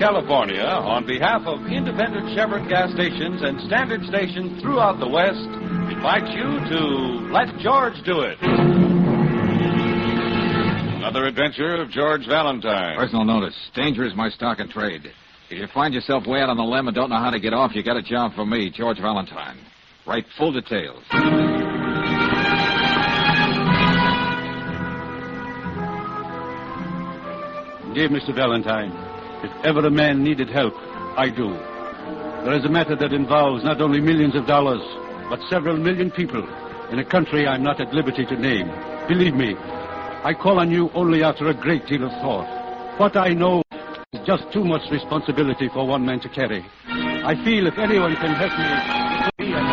California, on behalf of independent Chevron gas stations and standard stations throughout the West, invites you to Let George Do It. Another adventure of George Valentine. Personal notice. Danger is my stock and trade. If you find yourself way out on the limb and don't know how to get off, you got a job for me, George Valentine. Write full details. Dear Mr. Valentine, if ever a man needed help, I do. There is a matter that involves not only millions of dollars, but several million people in a country I'm not at liberty to name. Believe me, I call on you only after a great deal of thought. What I know is just too much responsibility for one man to carry. I feel if anyone can help me, it would be a man.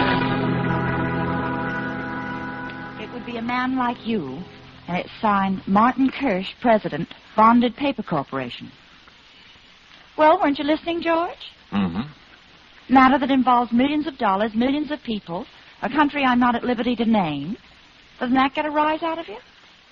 It would be a man like you, and it's signed Martin Kirsch, President, Bonded Paper Corporation. Well, weren't you listening, George? Mm-hmm. Matter that involves millions of dollars, millions of people, a country I'm not at liberty to name. Doesn't that get a rise out of you?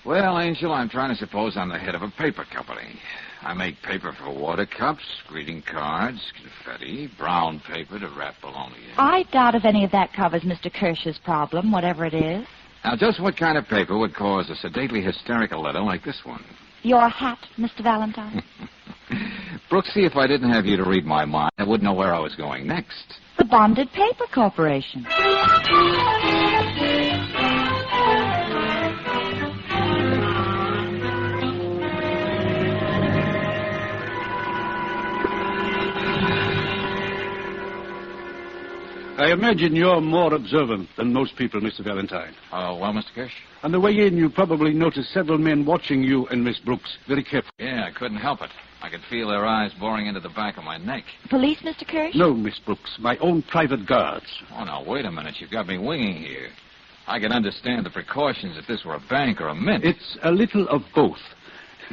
Well, Angel, I'm trying to suppose I'm the head of a paper company. I make paper for water cups, greeting cards, confetti, brown paper to wrap bologna in. I doubt if any of that covers Mr. Kirsch's problem, whatever it is. Now, just what kind of paper would cause a sedately hysterical letter like this one? Your hat, Mr. Valentine. Brooks, see, if I didn't have you to read my mind, I wouldn't know where I was going next. The Bonded Paper Corporation. I imagine you're more observant than most people, Mr. Valentine. Well, Mr. Kirsch? On the way in, you probably noticed several men watching you and Miss Brooks very carefully. Yeah, I couldn't help it. I could feel their eyes boring into the back of my neck. Police, Mr. Kirsch? No, Miss Brooks, my own private guards. Oh, now, wait a minute. You've got me winging here. I could understand the precautions if this were a bank or a mint. It's a little of both.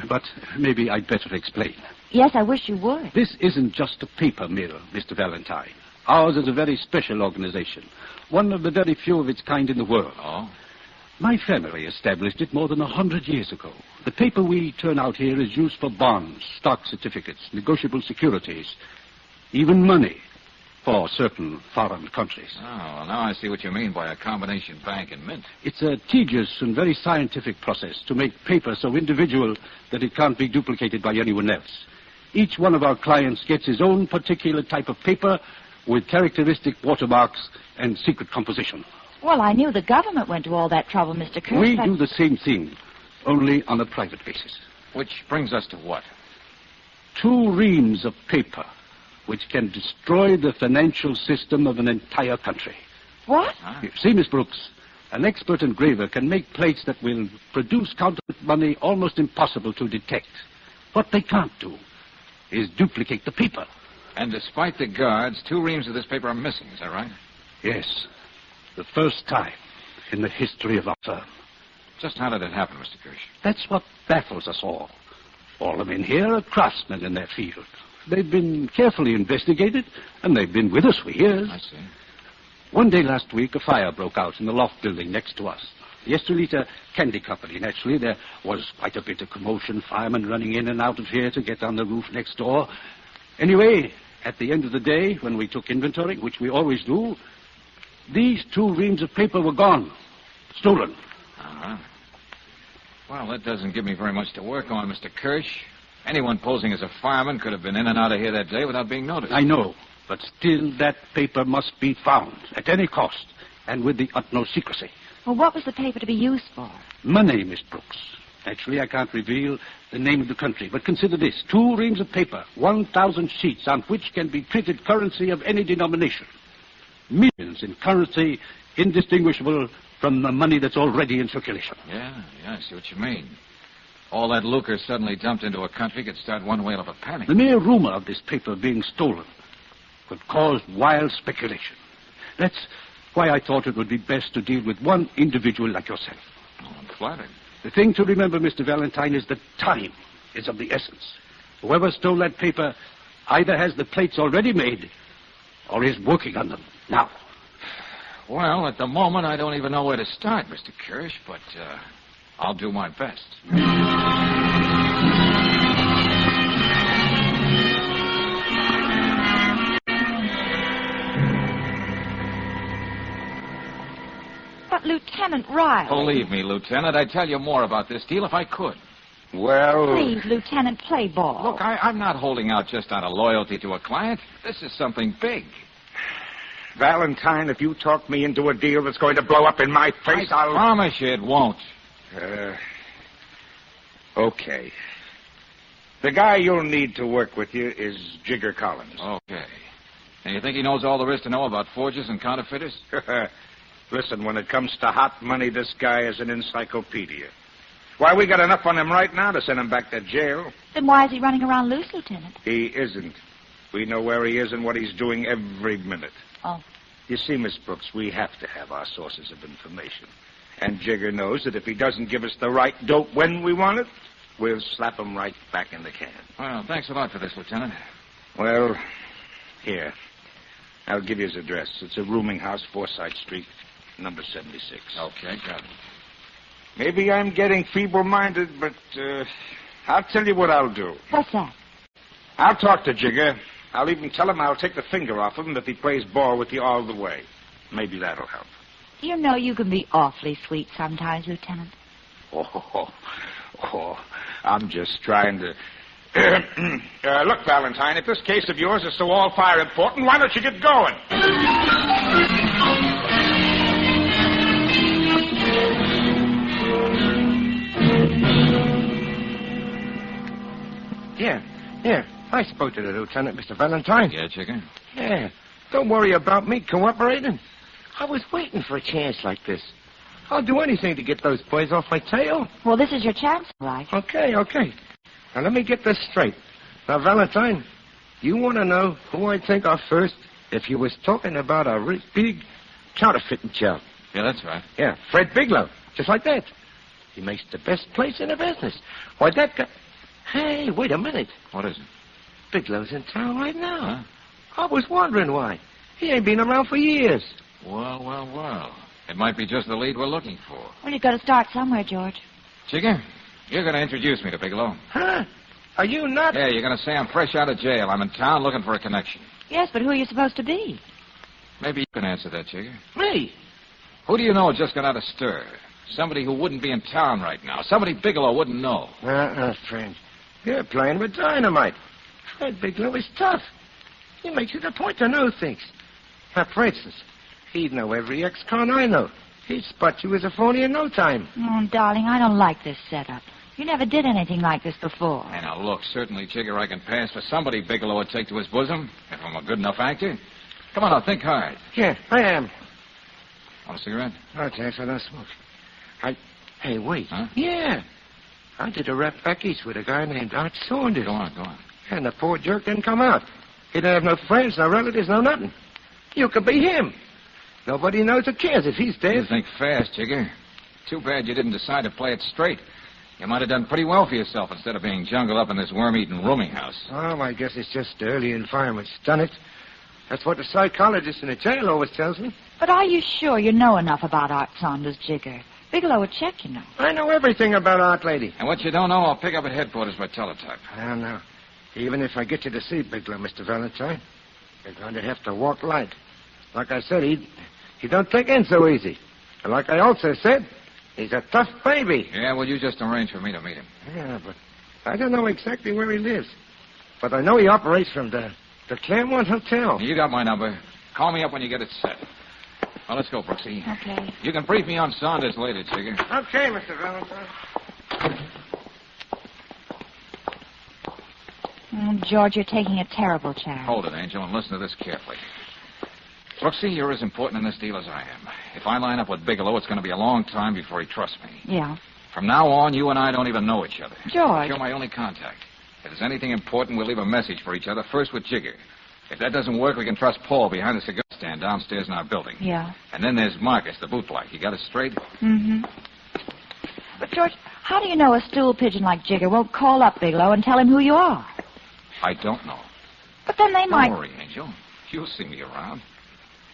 But maybe I'd better explain. Yes, I wish you would. This isn't just a paper mill, Mr. Valentine. Ours is a very special organization, one of the very few of its kind in the world. Oh? My family established it more than 100 years ago. The paper we turn out here is used for bonds, stock certificates, negotiable securities, even money for certain foreign countries. Oh, well, now I see what you mean by a combination bank and mint. It's a tedious and very scientific process to make paper so individual that it can't be duplicated by anyone else. Each one of our clients gets his own particular type of paper with characteristic watermarks and secret composition. Well, I knew the government went to all that trouble, Mr. Kirsch. We do the same thing, only on a private basis. Which brings us to what? 2 reams of paper, which can destroy the financial system of an entire country. What? You see, Miss Brooks, an expert engraver can make plates that will produce counterfeit money almost impossible to detect. What they can't do is duplicate the paper. And despite the guards, 2 reams of this paper are missing, is that right? Yes. The first time in the history of our firm. Just how did it happen, Mr. Kirsch? That's what baffles us all. All the men here are craftsmen in their field. They've been carefully investigated, and they've been with us for years. I see. One day last week, a fire broke out in the loft building next to us. The Estrelita Candy Company. Naturally, there was quite a bit of commotion, firemen running in and out of here to get on the roof next door. Anyway, at the end of the day, when we took inventory, which we always do, these 2 reams of paper were gone. Stolen. Uh-huh. Well, that doesn't give me very much to work on, Mr. Kirsch. Anyone posing as a fireman could have been in and out of here that day without being noticed. I know, but still that paper must be found at any cost and with the utmost secrecy. Well, what was the paper to be used for? Money, Miss Brooks. Actually, I can't reveal the name of the country, but consider this. 2 reams of paper, 1,000 sheets on which can be printed currency of any denomination. Millions in currency indistinguishable from the money that's already in circulation. Yeah, I see what you mean. All that lucre suddenly dumped into a country could start one whale of a panic. The mere rumor of this paper being stolen could cause wild speculation. That's why I thought it would be best to deal with one individual like yourself. Oh, I'm flattered. The thing to remember, Mr. Valentine, is that time is of the essence. Whoever stole that paper either has the plates already made or is working on them now. Well, at the moment, I don't even know where to start, Mr. Kirsch, but I'll do my best. Lieutenant Riley. Believe me, Lieutenant, I'd tell you more about this deal if I could. Well... Please, Lieutenant, play ball. Look, I'm not holding out just out of loyalty to a client. This is something big. Valentine, if you talk me into a deal that's going to blow up in my face, I promise you it won't. Okay. The guy you'll need to work with you is Jigger Collins. Okay. And you think he knows all there is to know about forgers and counterfeiters? Listen, when it comes to hot money, this guy is an encyclopedia. Why, we got enough on him right now to send him back to jail. Then why is he running around loose, Lieutenant? He isn't. We know where he is and what he's doing every minute. Oh. You see, Miss Brooks, we have to have our sources of information. And Jigger knows that if he doesn't give us the right dope when we want it, we'll slap him right back in the can. Well, thanks a lot for this, Lieutenant. Well, here. I'll give you his address. It's a rooming house, Forsyth Street, number 76. Okay, got it. Maybe I'm getting feeble-minded, but I'll tell you what I'll do. What's that? I'll talk to Jigger. I'll even tell him I'll take the finger off him if he plays ball with you all the way. Maybe that'll help. You know you can be awfully sweet sometimes, Lieutenant. I'm just trying to... look, Valentine, if this case of yours is so all-fire important, why don't you get going? Yeah. I spoke to the lieutenant, Mr. Valentine. Yeah, Jigger? Yeah. Don't worry about me cooperating. I was waiting for a chance like this. I'll do anything to get those boys off my tail. Well, this is your chance, right? Okay. Now, let me get this straight. Now, Valentine, you want to know who I'd think of first if you was talking about a really big counterfeiting job? Yeah, that's right. Yeah, Fred Bigelow. Just like that. He makes the best place in the business. Why, that guy... Hey, wait a minute. What is it? Bigelow's in town right now. Huh? I was wondering why. He ain't been around for years. Well. It might be just the lead we're looking for. Well, you've got to start somewhere, George. Jigger, you're going to introduce me to Bigelow. Huh? Are you not? Yeah, you're going to say I'm fresh out of jail. I'm in town looking for a connection. Yes, but who are you supposed to be? Maybe you can answer that, Jigger. Me? Who do you know just got out of stir? Somebody who wouldn't be in town right now. Somebody Bigelow wouldn't know. Friend. You're playing with dynamite. Fred Bigelow is tough. He makes it a point to know things. Now, for instance, he'd know every ex-con I know. He'd spot you as a phony in no time. Oh, darling, I don't like this setup. You never did anything like this before. Hey, now, look, certainly, Jigger, I can pass for somebody Bigelow would take to his bosom, if I'm a good enough actor. Come on, now, think hard. Yeah, I am. Want a cigarette? Oh, thanks, I don't smoke. Hey, wait. Huh? Yeah. I did a rap back east with a guy named Art Saunders. Go on. And the poor jerk didn't come out. He didn't have no friends, no relatives, no nothing. You could be him. Nobody knows or cares if he's dead. You think fast, Jigger. Too bad you didn't decide to play it straight. You might have done pretty well for yourself instead of being jungled up in this worm-eating rooming house. Oh, I guess it's just the early environment's done it. That's what the psychologist in the jail always tells me. But are you sure you know enough about Art Saunders, Jigger? Bigelow would check, you know. I know everything about Art Lady. And what you don't know, I'll pick up at headquarters by teletype. I don't know. Even if I get you to see Bigelow, Mr. Valentine, you're going to have to walk light. Like I said, he don't take in so easy. And like I also said, he's a tough baby. Yeah, well, you just arrange for me to meet him. Yeah, but I don't know exactly where he lives. But I know he operates from the Claremont Hotel. You got my number. Call me up when you get it set. Well, let's go, Brooksy. Okay. You can brief me on Saunders later, Jigger. Okay, Mr. Valentine. Oh, George, you're taking a terrible chance. Hold it, Angel, and listen to this carefully. Brooksy, you're as important in this deal as I am. If I line up with Bigelow, it's going to be a long time before he trusts me. Yeah. From now on, you and I don't even know each other. George. You're my only contact. If there's anything important, we'll leave a message for each other, first with Jigger. If that doesn't work, we can trust Paul behind the cigar stand downstairs in our building. Yeah. And then there's Marcus, the bootblack. You got it straight? Mm-hmm. But, George, how do you know a stool pigeon like Jigger won't call up Bigelow and tell him who you are? I don't know. But then they might... Don't worry, Angel. You'll see me around.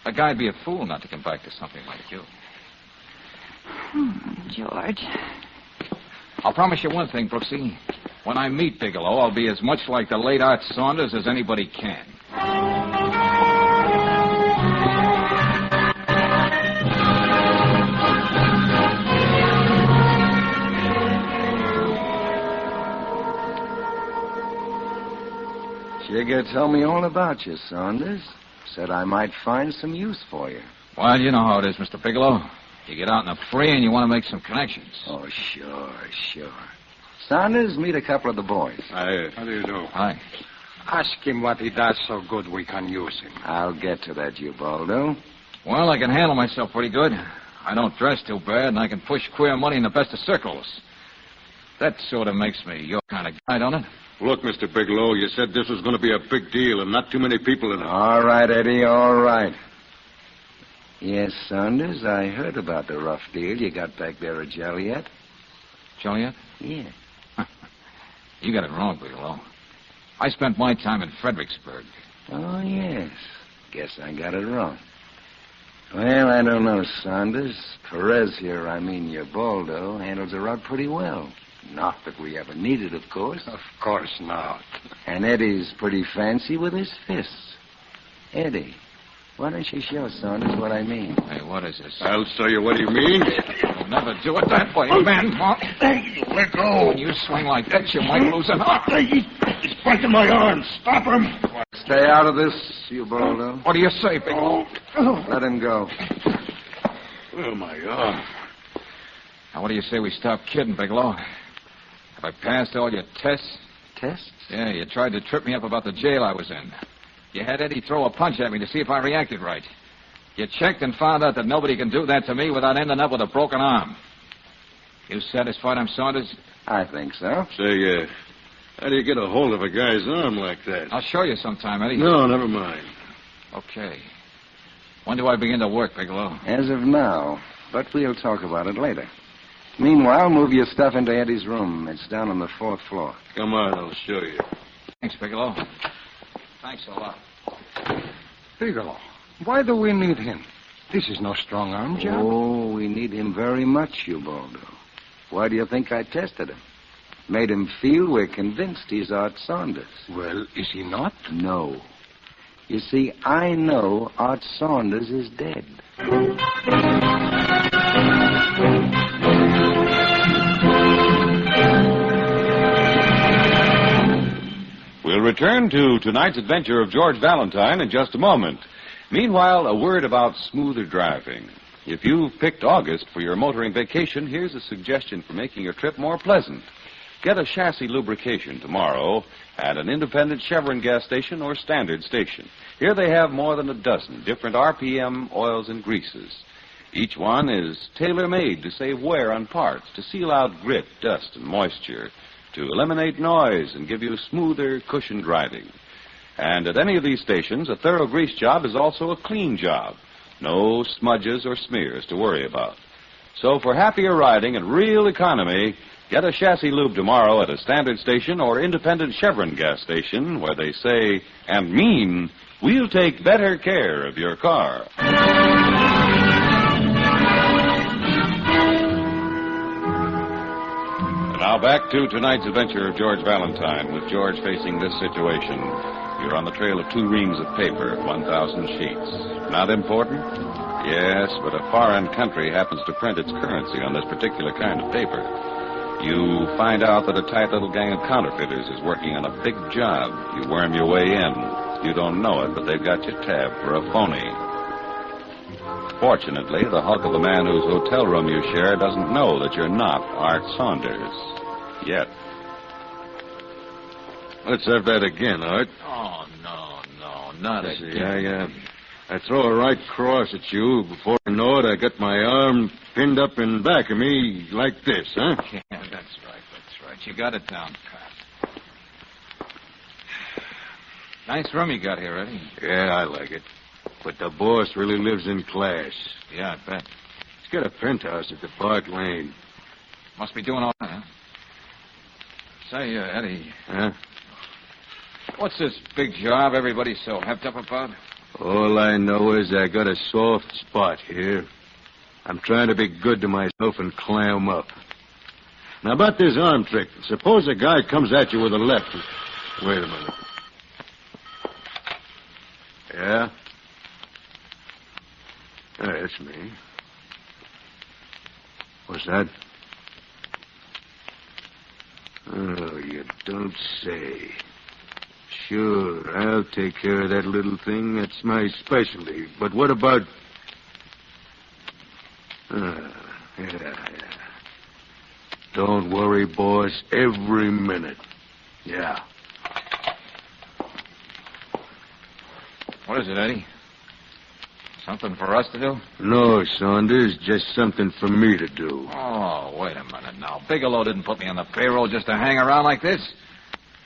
A guy'd be a fool not to come back to something like you. George. I'll promise you one thing, Brooksy. When I meet Bigelow, I'll be as much like the late Art Saunders as anybody can. Jigger told me all about you, Saunders. Said I might find some use for you. Well, you know how it is, Mr. Bigelow. You get out in the free and you want to make some connections. Oh, sure. Saunders, meet a couple of the boys. How do you do? Hi. Ask him what he does so good we can use him. I'll get to that, Ubaldo. Well, I can handle myself pretty good. I don't dress too bad, and I can push queer money in the best of circles. That sort of makes me your kind of guy, don't it? Look, Mr. Bigelow, you said this was going to be a big deal and not too many people in it. All right, Eddie, all right. Yes, Saunders, I heard about the rough deal you got back there at Joliet. Joliet? Yeah. You got it wrong, Bigelow. I spent my time in Fredericksburg. Oh, yes. Guess I got it wrong. Well, I don't know, Saunders. Perez here, Ubaldo, handles the rod pretty well. Not that we ever need it, of course. Of course not. And Eddie's pretty fancy with his fists. Eddie, why don't you show Saunders what I mean? Hey, what is this? I'll show you what you mean. You'll never do it that way, man. Let go. When you swing like that, you might lose an arm. He's biting my arm. Stop him. Stay out of this, Ubaldo. What do you say, Bigelow? Let him go. Oh, my arm. Now, what do you say we stop kidding, Bigelow? Have I passed all your tests? Tests? Yeah, you tried to trip me up about the jail I was in. You had Eddie throw a punch at me to see if I reacted right. You checked and found out that nobody can do that to me without ending up with a broken arm. You satisfied, I'm Saunders? I think so. Say, how do you get a hold of a guy's arm like that? I'll show you sometime, Eddie. No, never mind. Okay. When do I begin to work, Bigelow? As of now, but we'll talk about it later. Meanwhile, move your stuff into Eddie's room. It's down on the 4th floor. Come on, I'll show you. Thanks, Bigelow. Thanks a lot. Bigelow, why do we need him? This is no strong arm job. Oh, we need him very much, Ubaldo. Why do you think I tested him? Made him feel we're convinced he's Art Saunders. Well, is he not? No. You see, I know Art Saunders is dead. We'll return to tonight's adventure of George Valentine in just a moment. Meanwhile, a word about smoother driving. If you've picked August for your motoring vacation, here's a suggestion for making your trip more pleasant. Get a chassis lubrication tomorrow at an independent Chevron gas station or standard station. Here they have more than a dozen different RPM oils and greases. Each one is tailor-made to save wear on parts, to seal out grit, dust, and moisture, to eliminate noise and give you smoother, cushioned riding. And at any of these stations, a thorough grease job is also a clean job. No smudges or smears to worry about. So for happier riding and real economy, get a chassis lube tomorrow at a standard station or independent Chevron gas station where they say and mean, we'll take better care of your car. Now back to tonight's adventure of George Valentine, with George facing this situation. You're on the trail of 2 reams of paper, 1,000 sheets. Not important? Yes, but a foreign country happens to print its currency on this particular kind of paper. You find out that a tight little gang of counterfeiters is working on a big job. You worm your way in. You don't know it, but they've got you tabbed for a phony. Fortunately, the hulk of the man whose hotel room you share doesn't know that you're not Art Saunders. Yet. Let's have that again, Art. Oh, no, not again. I throw a right cross at you. Before I know it, I got my arm pinned up in back of me like this, huh? Yeah, that's right. You got it down, Pat. Nice room you got here, Eddie. Yeah, I like it. But the boss really lives in class. Yeah, I bet. He's got a penthouse at the Park Lane. Must be doing all right, huh? Say, Eddie. Huh? What's this big job everybody's so hepped up about? All I know is I got a soft spot here. I'm trying to be good to myself and clam up. Now, about this arm trick. Suppose a guy comes at you with a left. Wait a minute. Yeah? Yeah, it's me. What's that? Oh, you don't say. Sure, I'll take care of that little thing. That's my specialty. But what about... Yeah. Don't worry, boss. Every minute. Yeah. What is it, Eddie? Something for us to do? No, Saunders. Just something for me to do. Oh, wait a minute now. Bigelow didn't put me on the payroll just to hang around like this.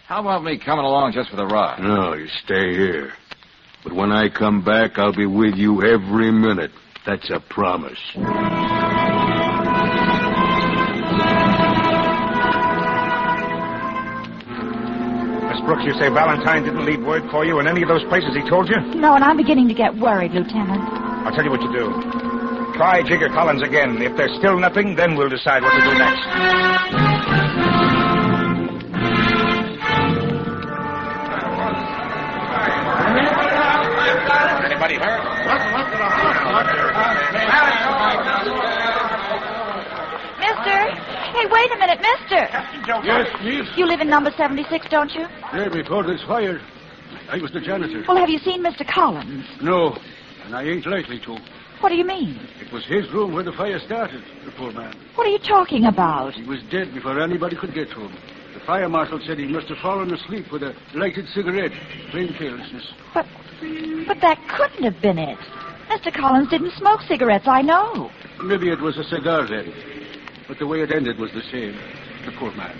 How about me coming along just for the ride? No, you stay here. But when I come back, I'll be with you every minute. That's a promise. Miss Brooks, you say Valentine didn't leave word for you in any of those places he told you? No, and I'm beginning to get worried, Lieutenant. I'll tell you what you do. Try Jigger Collins again. If there's still nothing, then we'll decide what to do next. Anybody hurt? Mister! Hey, wait a minute, mister! Yes, please. You live in number 76, don't you? There, before this fire, I was the janitor. Well, have you seen Mr. Collins? No, and I ain't likely to. What do you mean? It was his room where the fire started, the poor man. What are you talking about? He was dead before anybody could get to him. The fire marshal said he must have fallen asleep with a lighted cigarette. Plain carelessness. But that couldn't have been it. Mr. Collins didn't smoke cigarettes, I know. Maybe it was a cigar then. But the way it ended was the same. The poor man.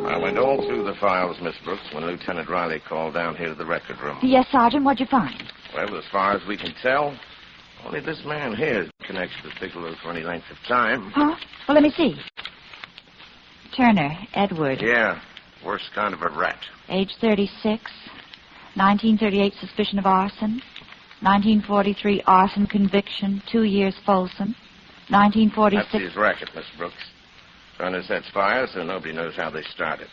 I went all through the files, Miss Brooks, when Lieutenant Riley called down here to the record room. Yes, Sergeant, what'd you find? Well, as far as we can tell, only this man here connects with Bigelow for any length of time. Huh? Well, let me see. Turner, Edward. Yeah, worst kind of a rat. Age 36. 1938 suspicion of arson. 1943 arson conviction. 2 years Folsom. 1946... That's his racket, Miss Brooks. Turner sets fires so nobody knows how they started.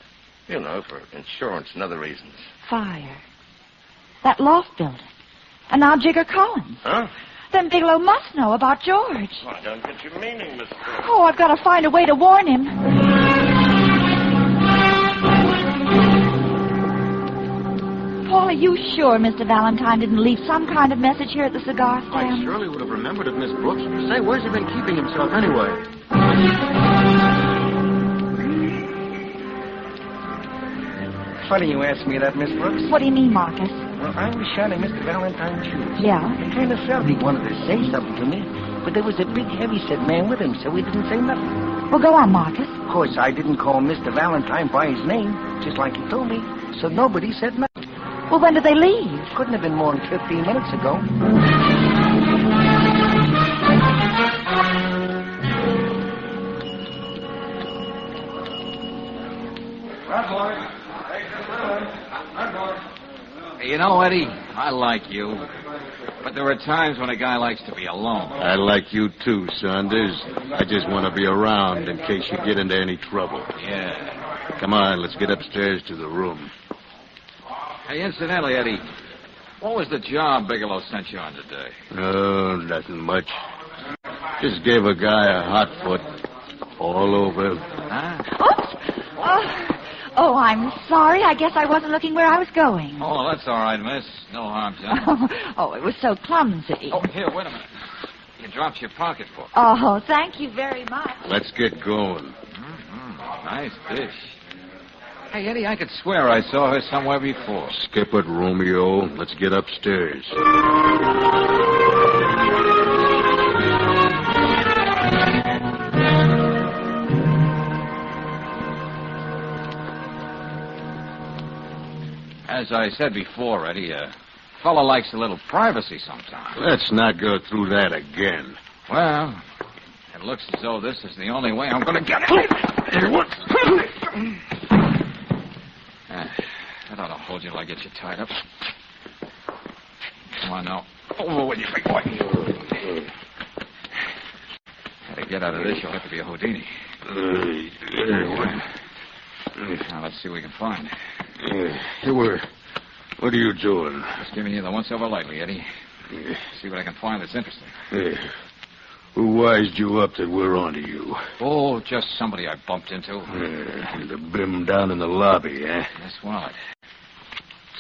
You know, for insurance and other reasons. Fire. That loft building. And now Jigger Collins. Huh? Then Bigelow must know about George. Well, I don't get your meaning, Miss Brooks. Oh, I've got to find a way to warn him. Paul, are you sure Mr. Valentine didn't leave some kind of message here at the cigar stand? I surely would have remembered it, Miss Brooks. Say, where's he been keeping himself anyway? Funny you ask me that, Miss Brooks. What do you mean, Marcus? Well, I was shining Mr. Valentine's shoes. Yeah? It kind of felt he wanted to say something to me, but there was a big, heavy-set man with him, so he didn't say nothing. Well, go on, Marcus. Of course, I didn't call Mr. Valentine by his name, just like he told me, so nobody said nothing. Well, when did they leave? Couldn't have been more than 15 minutes ago. You know, Eddie, I like you. But there are times when a guy likes to be alone. I like you too, Saunders. I just want to be around in case you get into any trouble. Yeah. Come on, let's get upstairs to the room. Hey, incidentally, Eddie, what was the job Bigelow sent you on today? Oh, nothing much. Just gave a guy a hot foot all over. Huh? Oops! Oh, I'm sorry. I guess I wasn't looking where I was going. Oh, that's all right, miss. No harm done. Oh, it was so clumsy. Oh, here, wait a minute. You dropped your pocketbook. Oh, thank you very much. Let's get going. Mm-hmm. Nice dish. Hey, Eddie, I could swear I saw her somewhere before. Skip it, Romeo. Let's get upstairs. As I said before, Eddie, a fellow likes a little privacy sometimes. Let's not go through that again. Well, it looks as though this is the only way I'm going to get it. That ought to hold you till I get you tied up. Come on now. Over with you, big boy. To get out of this, you'll have to be a Houdini. There you are. Now, let's see what we can find. Hey, what are you doing? Just giving you the once-over lightly, Eddie. See what I can find that's interesting. Who wised you up that we're onto you? Oh, just somebody I bumped into. The bim down in the lobby, eh? Miss Wallet.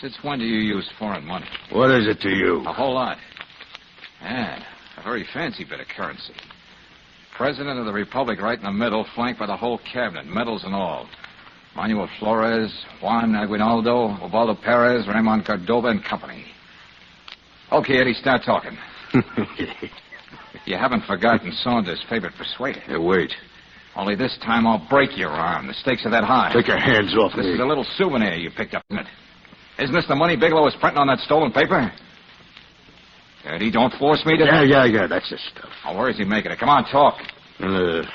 Since when do you use foreign money? What is it to you? A whole lot. Yeah, a very fancy bit of currency. President of the Republic right in the middle, flanked by the whole cabinet, medals and all. Manuel Flores, Juan Aguinaldo, Ubaldo Perez, Ramon Cordova and company. Okay, Eddie, start talking. You haven't forgotten Saunders' favorite persuader. Hey, wait. Only this time I'll break your arm. The stakes are that high. Take your hands off me. This is a little souvenir you picked up, isn't it? Isn't this the money Bigelow was printing on that stolen paper? Eddie, don't force me to... Yeah, that's the stuff. Oh, where is he making it? Come on, talk. In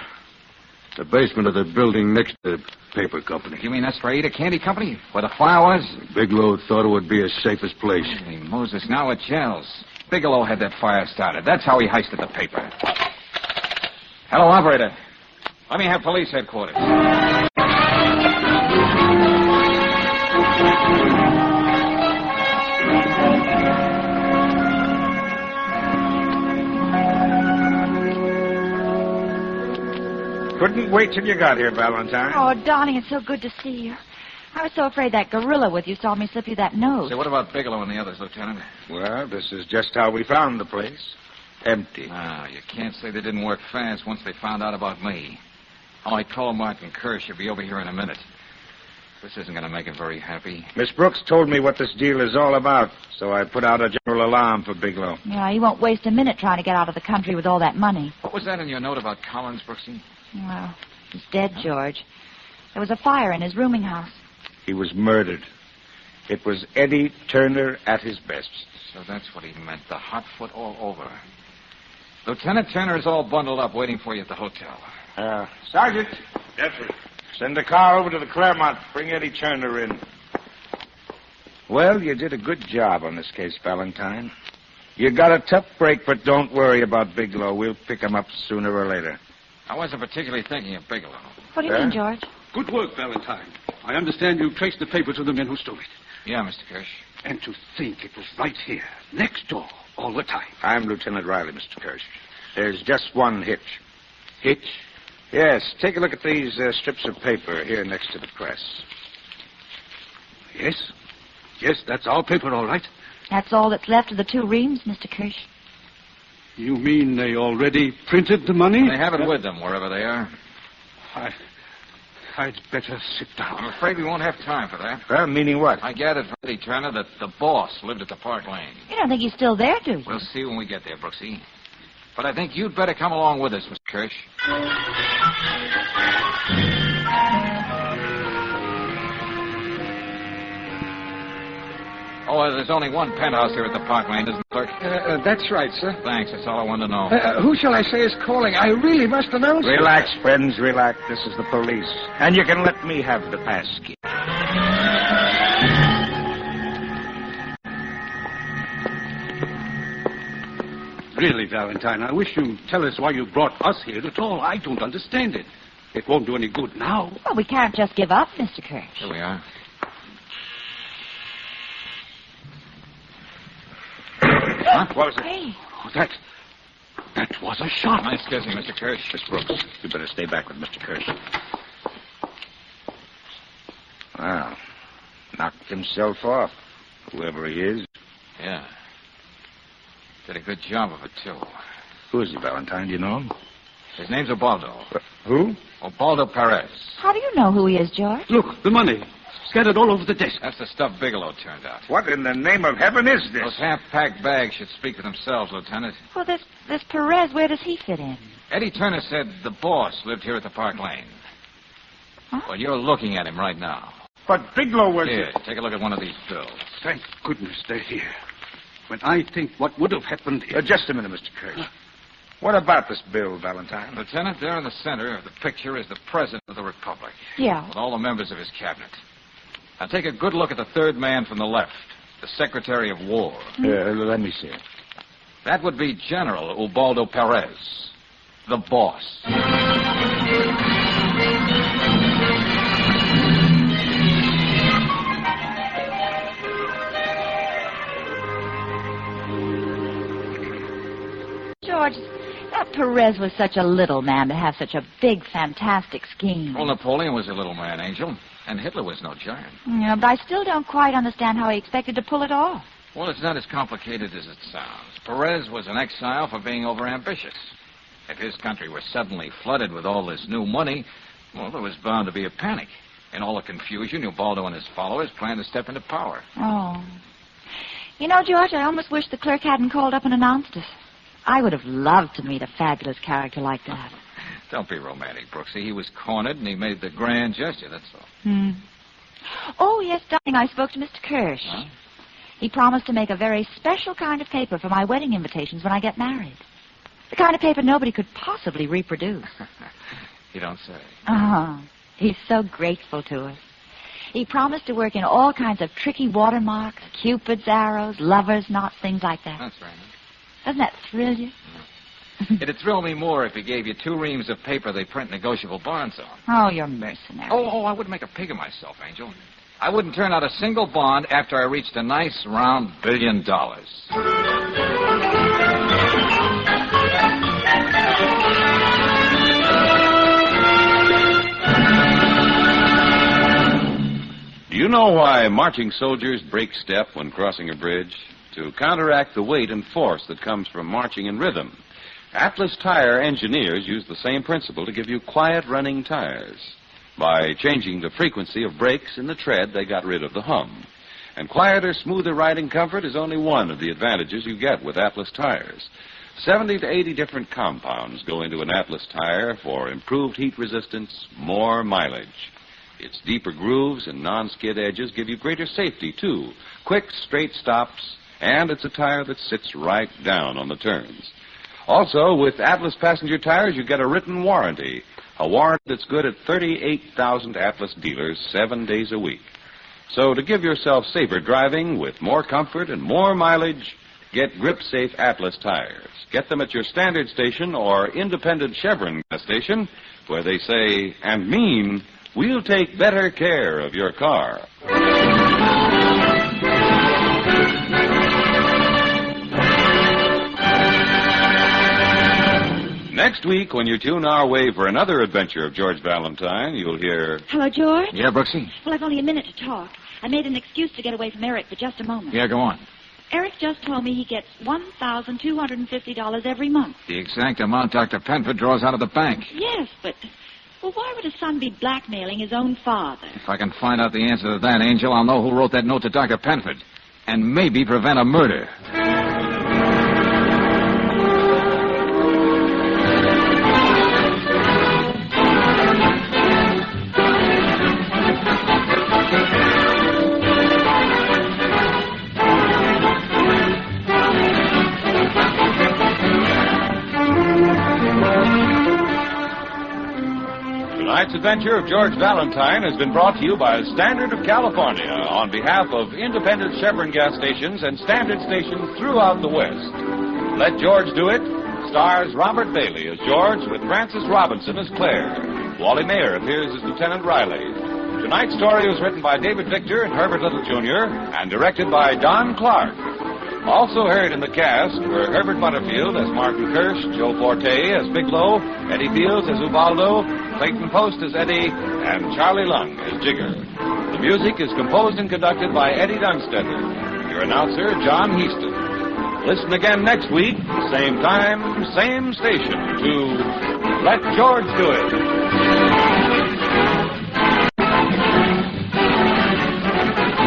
the basement of the building next to the paper company. You mean that's for Ada Candy Company? Where the fire was? Bigelow thought it would be his safest place. Holy Moses, now it gels. Bigelow had that fire started. That's how he heisted the paper. Hello, operator. Let me have police headquarters. Couldn't wait till you got here, Valentine. Oh, darling, it's so good to see you. I was so afraid that gorilla with you saw me slip you that note. Say, what about Bigelow and the others, Lieutenant? Well, this is just how we found the place. Empty. Ah, you can't say they didn't work fast once they found out about me. I told Martin Kirsch he'll be over here in a minute. This isn't going to make him very happy. Miss Brooks told me what this deal is all about, so I put out a general alarm for Bigelow. Yeah, he won't waste a minute trying to get out of the country with all that money. What was that in your note about Collins, Brooksy? Well, he's dead, George. There was a fire in his rooming house. He was murdered. It was Eddie Turner at his best. So that's what he meant, the hot foot all over. Lieutenant Turner is all bundled up waiting for you at the hotel. Sergeant. Yes, sir. Send a car over to the Claremont. Bring Eddie Turner in. Well, you did a good job on this case, Valentine. You got a tough break, but don't worry about Bigelow. We'll pick him up sooner or later. I wasn't particularly thinking of Bigelow. What do you mean, George? Good work, Valentine. I understand you traced the paper to the men who stole it. Yeah, Mr. Kirsch. And to think it was right here, next door, all the time. I'm Lieutenant Riley, Mr. Kirsch. There's just one hitch. Hitch? Yes, take a look at these strips of paper here next to the press. Yes, that's our paper, all right. That's all that's left of the 2 reams, Mr. Kirsch. You mean they already printed the money? They have it with them, wherever they are. I'd better sit down. I'm afraid we won't have time for that. Well, meaning what? I gathered from Eddie Turner that the boss lived at the Park Lane. You don't think he's still there, do you? We'll see when we get there, Brooksy. But I think you'd better come along with us, Mr. Kirsch. Oh, there's only one penthouse here at the Park Lane, isn't there? That's right, sir. Thanks, that's all I wanted to know. Who shall I say is calling? I really must announce it. Relax, friends, relax. This is the police. And you can let me have the pass key. Really, Valentine, I wish you'd tell us why you brought us here at all. I don't understand it. It won't do any good now. Well, we can't just give up, Mr. Kirsch. Here we are. Huh? What was it? Hey. Oh, that was a shot. Nice guessing, Mr. Kirsch. Miss Brooks, you better stay back with Mr. Kirsch. Wow. Knocked himself off, whoever he is. Yeah. Did a good job of it, too. Who is he, Valentine? Do you know him? His name's Ubaldo. Who? Ubaldo Perez. How do you know who he is, George? Look, the money. Scattered all over the desk. That's the stuff Bigelow turned out. What in the name of heaven is this? Those half-packed bags should speak for themselves, Lieutenant. Well, this Perez, where does he fit in? Eddie Turner said the boss lived here at the Park Lane. Huh? Well, you're looking at him right now. But Bigelow was... Here, take a look at one of these bills. Thank goodness they're here. When I think what would have happened if... just a minute, Mr. Kirsch. What about this bill, Valentine? Lieutenant, there in the center of the picture is the President of the Republic. Yeah. With all the members of his cabinet. Now take a good look at the third man from the left, the Secretary of War. Let me see it. That would be General Ubaldo Perez, the boss. thought Perez was such a little man to have such a big, fantastic scheme. Well, Napoleon was a little man, Angel, and Hitler was no giant. Yeah, but I still don't quite understand how he expected to pull it off. Well, it's not as complicated as it sounds. Perez was an exile for being overambitious. If his country were suddenly flooded with all this new money, well, there was bound to be a panic. In all the confusion, Ubaldo and his followers planned to step into power. Oh. You know, George, I almost wish the clerk hadn't called up and announced us. I would have loved to meet a fabulous character like that. Don't be romantic, Brooksy. He was cornered, and he made the grand gesture, that's all. Oh, yes, darling, I spoke to Mr. Kirsch. Huh? He promised to make a very special kind of paper for my wedding invitations when I get married. The kind of paper nobody could possibly reproduce. You don't say. Oh, he's so grateful to us. He promised to work in all kinds of tricky watermarks, Cupid's arrows, lovers' knots, things like that. That's right. Doesn't that thrill you? It'd thrill me more if he gave you 2 reams of paper they print negotiable bonds on. Oh, you're mercenary. Oh, I wouldn't make a pig of myself, Angel. I wouldn't turn out a single bond after I reached a nice, round $1 billion. Do you know why marching soldiers break step when crossing a bridge? To counteract the weight and force that comes from marching in rhythm. Atlas Tire engineers use the same principle to give you quiet running tires. By changing the frequency of brakes in the tread, they got rid of the hum. And quieter, smoother riding comfort is only one of the advantages you get with Atlas tires. 70 to 80 different compounds go into an Atlas tire for improved heat resistance, more mileage. Its deeper grooves and non-skid edges give you greater safety, too. Quick, straight stops, and it's a tire that sits right down on the turns. Also, with Atlas passenger tires, you get a written warranty. A warranty that's good at 38,000 Atlas dealers 7 days a week. So to give yourself safer driving with more comfort and more mileage, get grip-safe Atlas tires. Get them at your standard station or independent Chevron gas station, where they say and mean, we'll take better care of your car. Next week, when you tune our way for another adventure of George Valentine, you'll hear... Hello, George? Yeah, Brooksy? Well, I've only a minute to talk. I made an excuse to get away from Eric for just a moment. Yeah, go on. Eric just told me he gets $1,250 every month. The exact amount Dr. Penford draws out of the bank. Yes, but... Well, why would a son be blackmailing his own father? If I can find out the answer to that, Angel, I'll know who wrote that note to Dr. Penford. And maybe prevent a murder. Tonight's adventure of George Valentine has been brought to you by Standard of California on behalf of independent Chevron gas stations and Standard stations throughout the West. Let George Do It stars Robert Bailey as George with Frances Robinson as Claire. Wally Mayer appears as Lieutenant Riley. Tonight's story was written by David Victor and Herbert Little, Jr. and directed by Don Clark. Also heard in the cast were Herbert Butterfield as Martin Kirsch, Joe Forte as Bigelow, Eddie Fields as Ubaldo, Clayton Post as Eddie, and Charlie Lung as Jigger. The music is composed and conducted by Eddie Dunstetter. Your announcer, John Heaston. Listen again next week, same time, same station, to Let George Do It.